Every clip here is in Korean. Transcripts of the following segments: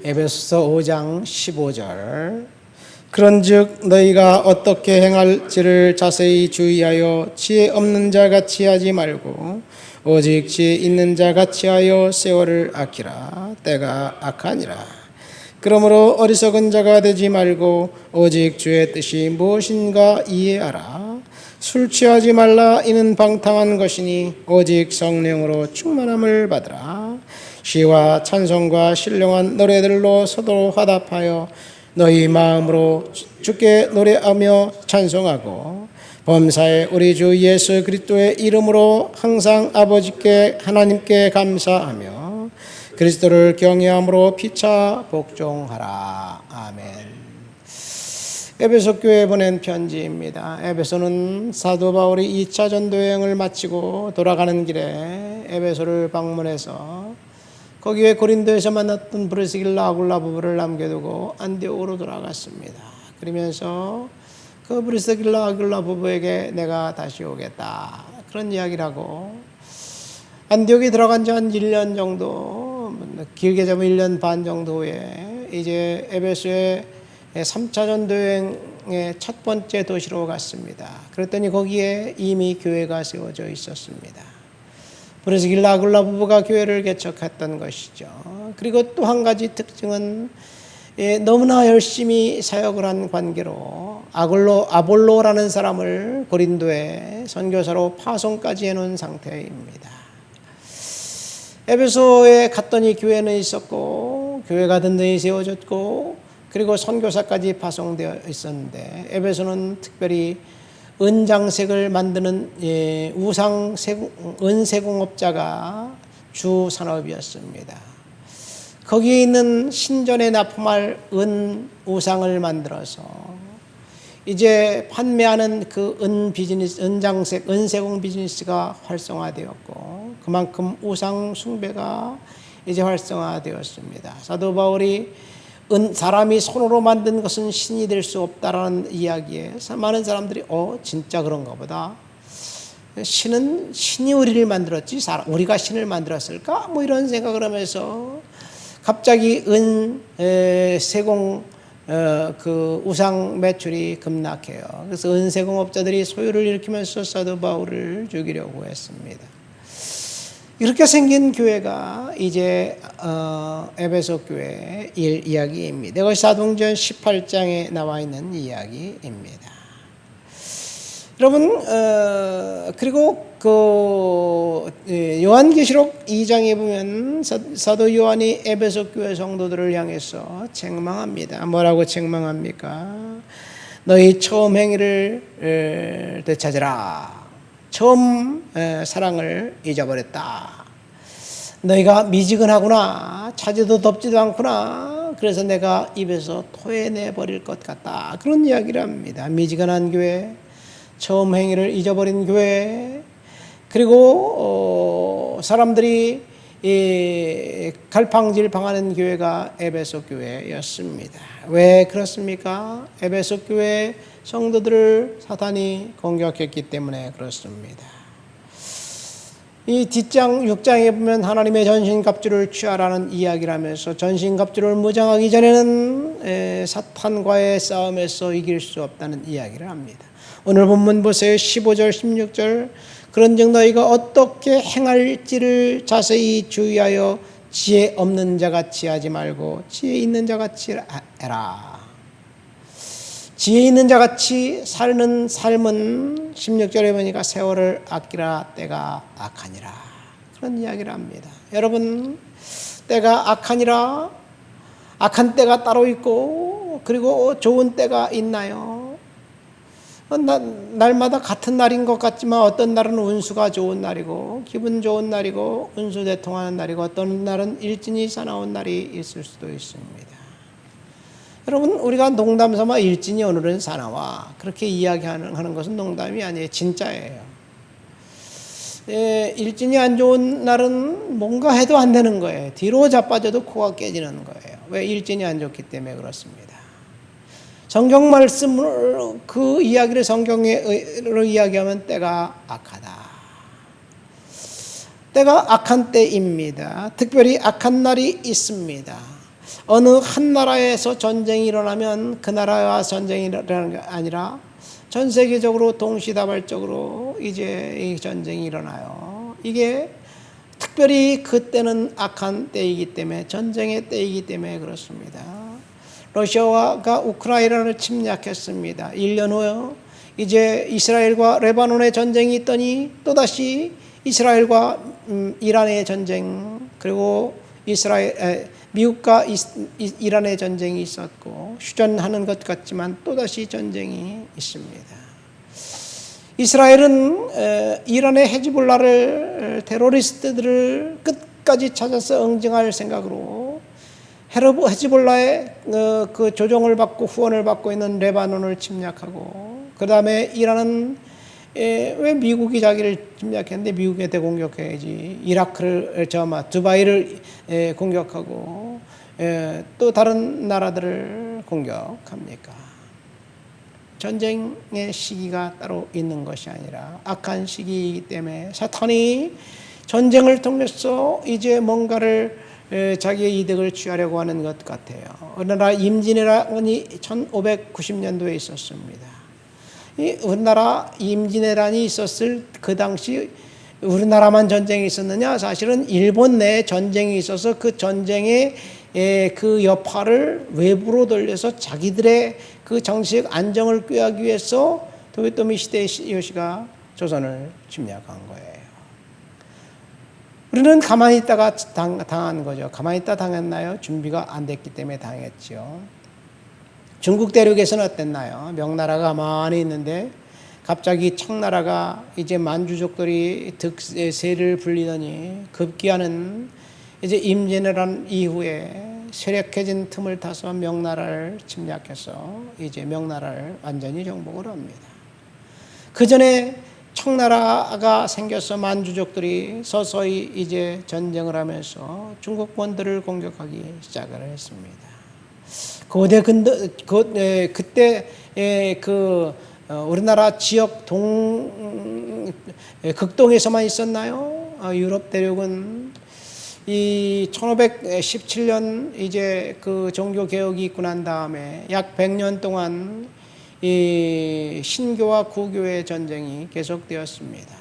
에베소서 5장 15절. 그런즉 너희가 어떻게 행할지를 자세히 주의하여 지혜 없는 자 같이 하지 말고 오직 지혜 있는 자 같이 하여 세월을 아끼라. 때가 악하니라. 그러므로 어리석은 자가 되지 말고 오직 주의 뜻이 무엇인가 이해하라. 술 취하지 말라. 이는 방탕한 것이니 오직 성령으로 충만함을 받으라. 시와 찬송과 신령한 노래들로 서로 화답하여 너희 마음으로 주께 노래하며 찬송하고 범사에 우리 주 예수 그리스도의 이름으로 항상 아버지께 하나님께 감사하며 그리스도를 경외함으로 피차 복종하라. 아멘. 에베소 교회에 보낸 편지입니다. 에베소는 사도 바울이 2차 전도 여행을 마치고 돌아가는 길에 에베소를 방문해서 거기에 고린도에서 만났던 브리스길라 아굴라 부부를 남겨두고 안디옥으로 돌아갔습니다. 그러면서 그 브리스길라 아굴라 부부에게 내가 다시 오겠다, 그런 이야기를 하고 안디옥에 들어간 지 한 1년 정도, 길게 잡으면 1년 반 정도 후에 이제 에베소의 3차 전도여행의 첫 번째 도시로 갔습니다. 그랬더니 거기에 이미 교회가 세워져 있었습니다. 브리스길라 아굴라 부부가 교회를 개척했던 것이죠. 그리고 또 한 가지 특징은 너무나 열심히 사역을 한 관계로 아볼로라는 사람을 고린도에 선교사로 파송까지 해놓은 상태입니다. 에베소에 갔더니 교회는 있었고 교회가 든든히 세워졌고 그리고 선교사까지 파송되어 있었는데 에베소는 특별히 은장색을 만드는 은세공업자가 주 산업이었습니다. 거기에 있는 신전에 납품할 은 우상을 만들어서 이제 판매하는 그 은세공 비즈니스가 활성화되었고 그만큼 우상 숭배가 이제 활성화되었습니다. 사도 바울이 사람이 손으로 만든 것은 신이 될 수 없다라는 이야기에 많은 사람들이 진짜 그런가 보다. 신이 우리를 만들었지 우리가 신을 만들었을까? 뭐 이런 생각을 하면서 갑자기 세공 그 우상 매출이 급락해요. 그래서 은세공업자들이 소유를 일으키면서 사도 바울을 죽이려고 했습니다. 이렇게 생긴 교회가 이제 에베소 교회의 이야기입니다. 이것이 사도행전 18장에 나와 있는 이야기입니다. 여러분, 그리고 요한계시록 2장에 보면 사도 요한이 에베소 교회 성도들을 향해서 책망합니다. 뭐라고 책망합니까? 너희 처음 행위를 되찾으라. 처음 사랑을 잊어버렸다. 너희가 미지근하구나. 차지도 덥지도 않구나. 그래서 내가 입에서 토해내버릴 것 같다. 그런 이야기를 합니다. 미지근한 교회, 처음 행위를 잊어버린 교회, 그리고 사람들이 갈팡질팡하는 교회가 에베소 교회였습니다. 왜 그렇습니까? 에베소 교회 성도들을 사탄이 공격했기 때문에 그렇습니다. 이 뒷장 6장에 보면 하나님의 전신갑주를 취하라는 이야기를 하면서 전신갑주를 무장하기 전에는 사탄과의 싸움에서 이길 수 없다는 이야기를 합니다. 오늘 본문 보세요. 15절 16절. 그런즉 너희가 어떻게 행할지를 자세히 주의하여 지혜 없는 자같이 하지 말고 지혜 있는 자같이 해라. 지혜 있는 자같이 사는 삶은 16절에 보니까 세월을 아끼라. 때가 악하니라. 그런 이야기를 합니다. 여러분, 때가 악하니라. 악한 때가 따로 있고 그리고 좋은 때가 있나요? 날마다 같은 날인 것 같지만 어떤 날은 운수가 좋은 날이고 기분 좋은 날이고 운수대통하는 날이고 어떤 날은 일진이 사나운 날이 있을 수도 있습니다. 여러분, 우리가 농담삼아 일진이 오늘은 사나와 그렇게 이야기하는 것은 농담이 아니에요. 진짜예요. 일진이 안 좋은 날은 뭔가 해도 안 되는 거예요. 뒤로 자빠져도 코가 깨지는 거예요. 왜? 일진이 안 좋기 때문에 그렇습니다. 성경 말씀을 그 이야기를 성경으로 이야기하면 때가 악하다. 때가 악한 때입니다. 특별히 악한 날이 있습니다. 어느 한 나라에서 전쟁이 일어나면 그 나라와 전쟁이 일어나는 게 아니라 전 세계적으로 동시다발적으로 이제 이 전쟁이 일어나요. 이게 특별히 그때는 악한 때이기 때문에, 전쟁의 때이기 때문에 그렇습니다. 러시아가 우크라이나를 침략했습니다. 1년 후 이제 이스라엘과 레바논의 전쟁이 있더니 또다시 이스라엘과 이란의 전쟁, 그리고 미국과 이란의 전쟁이 있었고, 휴전하는 것 같지만 또다시 전쟁이 있습니다. 이스라엘은 이란의 헤즈볼라를, 테러리스트들을 끝까지 찾아서 응징할 생각으로 헤즈볼라의 그 조종을 받고 후원을 받고 있는 레바논을 침략하고, 그 다음에 이란은 왜 미국이 자기를 침략했는데 미국에 대공격해야지, 이라크를, 두바이를 공격하고 또 다른 나라들을 공격합니까? 전쟁의 시기가 따로 있는 것이 아니라 악한 시기이기 때문에 사탄이 전쟁을 통해서 이제 뭔가를 자기의 이득을 취하려고 하는 것 같아요. 어느 나라 임진왜란이 1590년도에 있었습니다. 우리나라 임진왜란이 있었을 그 당시 우리나라만 전쟁이 있었느냐? 사실은 일본 내에 전쟁이 있어서 그 전쟁의 그 여파를 외부로 돌려서 자기들의 그 정치적 안정을 꾀하기 위해서 도요토미 히데요시가 조선을 침략한 거예요. 우리는 가만히 있다가 당한 거죠. 가만히 있다 당했나요? 준비가 안 됐기 때문에 당했죠. 중국 대륙에서는 어땠나요? 명나라가 가만히 있는데 갑자기 청나라가 이제 만주족들이 득세를 불리더니 급기야는 이제 임진왜란 이후에 쇠약해진 틈을 타서 명나라를 침략해서 이제 명나라를 완전히 정복을 합니다. 그 전에 청나라가 생겨서 만주족들이 서서히 이제 전쟁을 하면서 중국본들을 공격하기 시작을 했습니다. 그때 우리나라 지역 극동에서만 있었나요? 유럽 대륙은 이 1517년 이제 그 종교 개혁이 있고 난 다음에 약 100년 동안 이 신교와 구교의 전쟁이 계속되었습니다.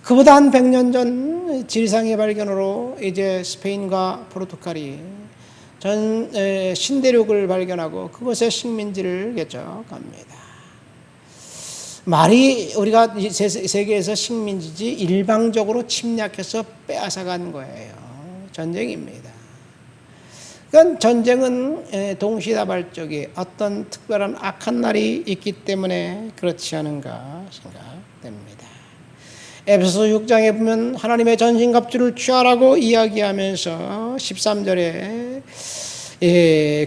그보다 한 100년 전 지리상의 발견으로 이제 스페인과 포르투갈이 신대륙을 발견하고 그곳에 식민지를 개척합니다. 말이 우리가 세계에서 식민지지 일방적으로 침략해서 빼앗아간 거예요. 전쟁입니다. 그러니까 전쟁은 동시다발적인 어떤 특별한 악한 날이 있기 때문에 그렇지 않은가 생각됩니다. 에베소 6장에 보면 하나님의 전신갑주를 취하라고 이야기하면서 13절에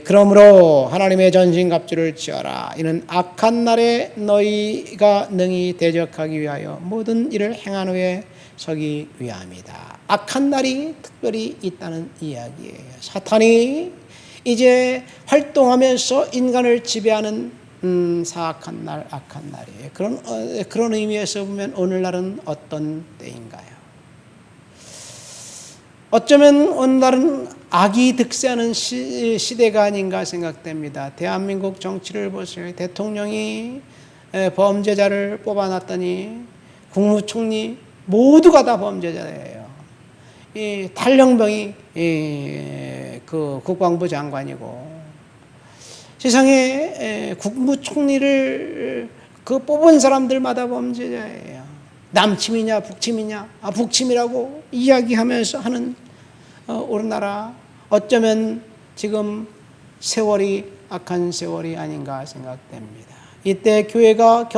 그러므로 하나님의 전신갑주를 취하라. 이는 악한 날에 너희가 능히 대적하기 위하여 모든 일을 행한 후에 서기 위함이다. 악한 날이 특별히 있다는 이야기예요. 사탄이 이제 활동하면서 인간을 지배하는 사악한 날, 악한 날이에요. 그런 의미에서 보면 오늘날은 어떤 때인가요? 어쩌면 오늘날은 악이 득세하는 시대가 아닌가 생각됩니다. 대한민국 정치를 보세요. 대통령이 범죄자를 뽑아놨더니 국무총리 모두가 다 범죄자예요. 이 탈영병이 그 국방부 장관이고, 세상에 국무총리를 그 뽑은 사람들마다 범죄자예요. 남침이냐 북침이냐, 북침이라고 이야기하면서 하는 우리나라, 어쩌면 지금 세월이 악한 세월이 아닌가 생각됩니다. 이때 교회가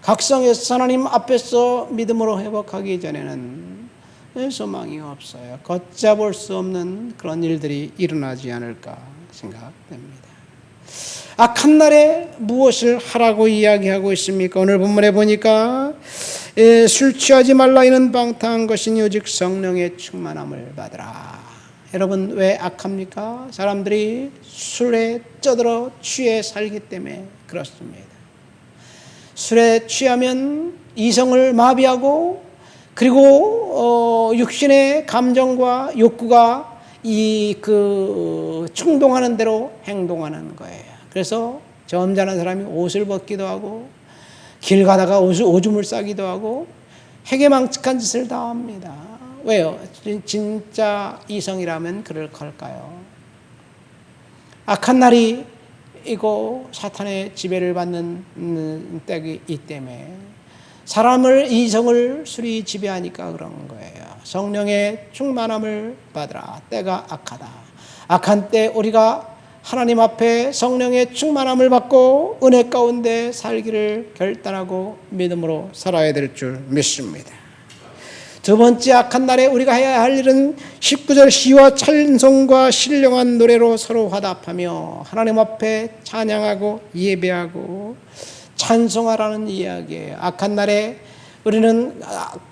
각성해서 하나님 앞에서 믿음으로 회복하기 전에는 소망이 없어요. 걷잡을 수 없는 그런 일들이 일어나지 않을까 생각됩니다. 악한 날에 무엇을 하라고 이야기하고 있습니까? 오늘 본문에 보니까 술 취하지 말라. 이는 방탕한 것이니 오직 성령의 충만함을 받으라. 여러분, 왜 악합니까? 사람들이 술에 쩌들어 취해 살기 때문에 그렇습니다. 술에 취하면 이성을 마비하고, 그리고 육신의 감정과 욕구가 이 충동하는 대로 행동하는 거예요. 그래서 점잖은 사람이 옷을 벗기도 하고 길 가다가 오줌을 싸기도 하고 해괴망측한 짓을 다 합니다. 왜요? 진짜 이성이라면 그럴 걸까요? 악한 날이 이고 사탄의 지배를 받는 때이기 때문에 사람을 이성을 술이 지배하니까 그런 거예요. 성령의 충만함을 받으라. 때가 악하다. 악한 때 우리가 하나님 앞에 성령의 충만함을 받고 은혜 가운데 살기를 결단하고 믿음으로 살아야 될 줄 믿습니다. 두 번째 악한 날에 우리가 해야 할 일은 19절 시와 찬송과 신령한 노래로 서로 화답하며 하나님 앞에 찬양하고 예배하고 찬송하라는 이야기예요. 악한 날에 우리는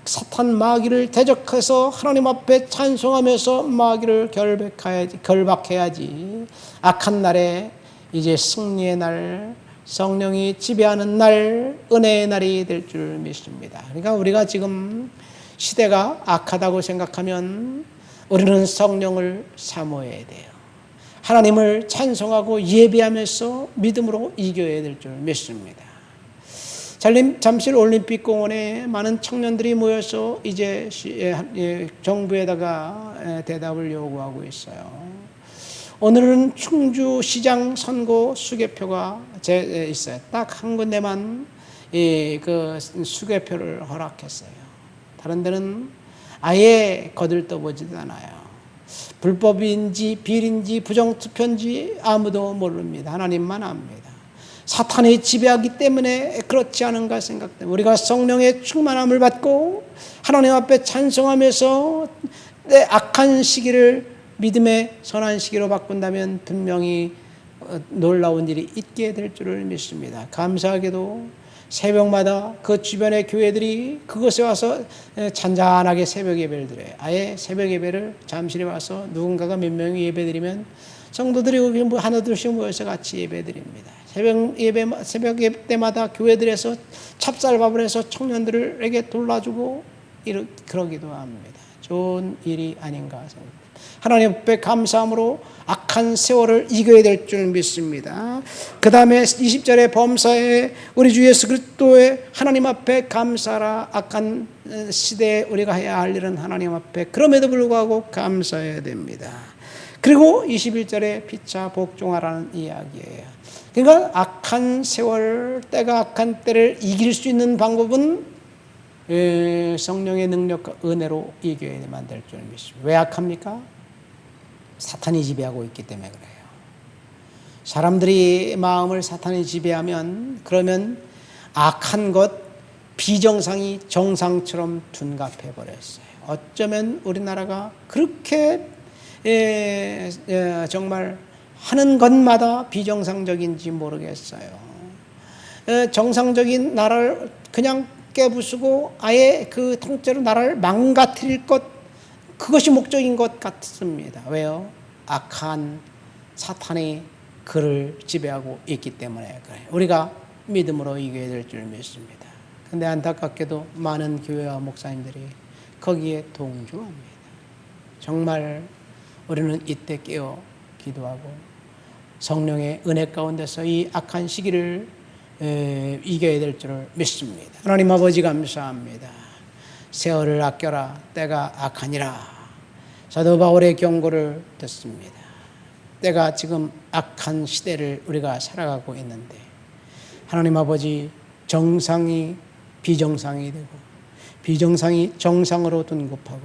사탄 마귀를 대적해서 하나님 앞에 찬송하면서 마귀를 결박해야지. 악한 날에 이제 승리의 날, 성령이 지배하는 날, 은혜의 날이 될 줄 믿습니다. 그러니까 우리가 지금 시대가 악하다고 생각하면 우리는 성령을 사모해야 돼요. 하나님을 찬송하고 예배하면서 믿음으로 이겨야 될 줄 믿습니다. 잠실 올림픽 공원에 많은 청년들이 모여서 이제 정부에다가 대답을 요구하고 있어요. 오늘은 충주시장 선거 수개표가 있어요. 딱 한 군데만 그 수개표를 허락했어요. 다른 데는 아예 거들떠보지도 않아요. 불법인지 비리인지 부정투표인지 아무도 모릅니다. 하나님만 압니다. 사탄이 지배하기 때문에 그렇지 않은가 생각됩니다. 우리가 성령의 충만함을 받고 하나님 앞에 찬송하면서 내 악한 시기를 믿음의 선한 시기로 바꾼다면 분명히 놀라운 일이 있게 될 줄을 믿습니다. 감사하게도 새벽마다 그 주변의 교회들이 그곳에 와서 잔잔하게 새벽 예배를 드려요. 아예 새벽 예배를 잠실에 와서 누군가가 몇 명이 예배 드리면 성도들이 하나둘씩 모여서 같이 예배 드립니다. 새벽 예배 때마다 교회들에서 찹쌀밥을 해서 청년들에게 돌라주고 그러기도 합니다. 좋은 일이 아닌가 생각합니다. 하나님 앞에 감사함으로 악한 세월을 이겨야 될 줄 믿습니다. 그 다음에 20절의 범사에 우리 주 예수 그리스도의 하나님 앞에 감사하라. 악한 시대에 우리가 해야 할 일은 하나님 앞에 그럼에도 불구하고 감사해야 됩니다. 그리고 21절에 피차 복종하라는 이야기예요. 그러니까 악한 세월, 때가 악한 때를 이길 수 있는 방법은 성령의 능력과 은혜로 이겨야만 될 줄 믿습니다. 왜 악합니까? 사탄이 지배하고 있기 때문에 그래요. 사람들이 마음을 사탄이 지배하면 그러면 악한 것, 비정상이 정상처럼 둔갑해 버렸어요. 어쩌면 우리나라가 그렇게 정말 하는 것마다 비정상적인지 모르겠어요. 정상적인 나라를 그냥 깨부수고 아예 그 통째로 나라를 망가뜨릴 것, 그것이 목적인 것 같습니다. 왜요? 악한 사탄이 그를 지배하고 있기 때문에 그래요. 우리가 믿음으로 이겨야 될 줄 믿습니다. 그런데 안타깝게도 많은 교회와 목사님들이 거기에 동조합니다. 정말 우리는 이때 깨어 기도하고 성령의 은혜 가운데서 이 악한 시기를 이겨야 될 줄을 믿습니다. 하나님 아버지 감사합니다. 세월을 아껴라. 때가 악하니라. 사도 바울의 경고를 듣습니다. 때가 지금 악한 시대를 우리가 살아가고 있는데 하나님 아버지, 정상이 비정상이 되고 비정상이 정상으로 둔갑하고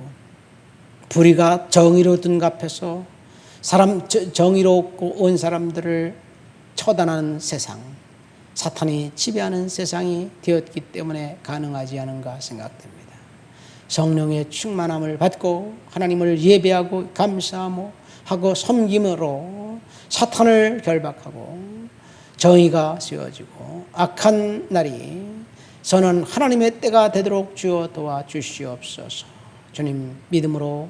불의가 정의로 둔갑해서 정의롭고 온 사람들을 처단하는 세상, 사탄이 지배하는 세상이 되었기 때문에 가능하지 않은가 생각됩니다. 성령의 충만함을 받고 하나님을 예배하고 감사하고 섬김으로 사탄을 결박하고 정의가 세워지고 악한 날이 선한 하나님의 때가 되도록 주여 도와주시옵소서. 주님, 믿음으로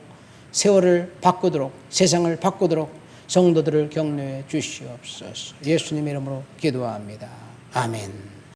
세월을 바꾸도록, 세상을 바꾸도록 성도들을 격려해 주시옵소서. 예수님의 이름으로 기도합니다. 아멘.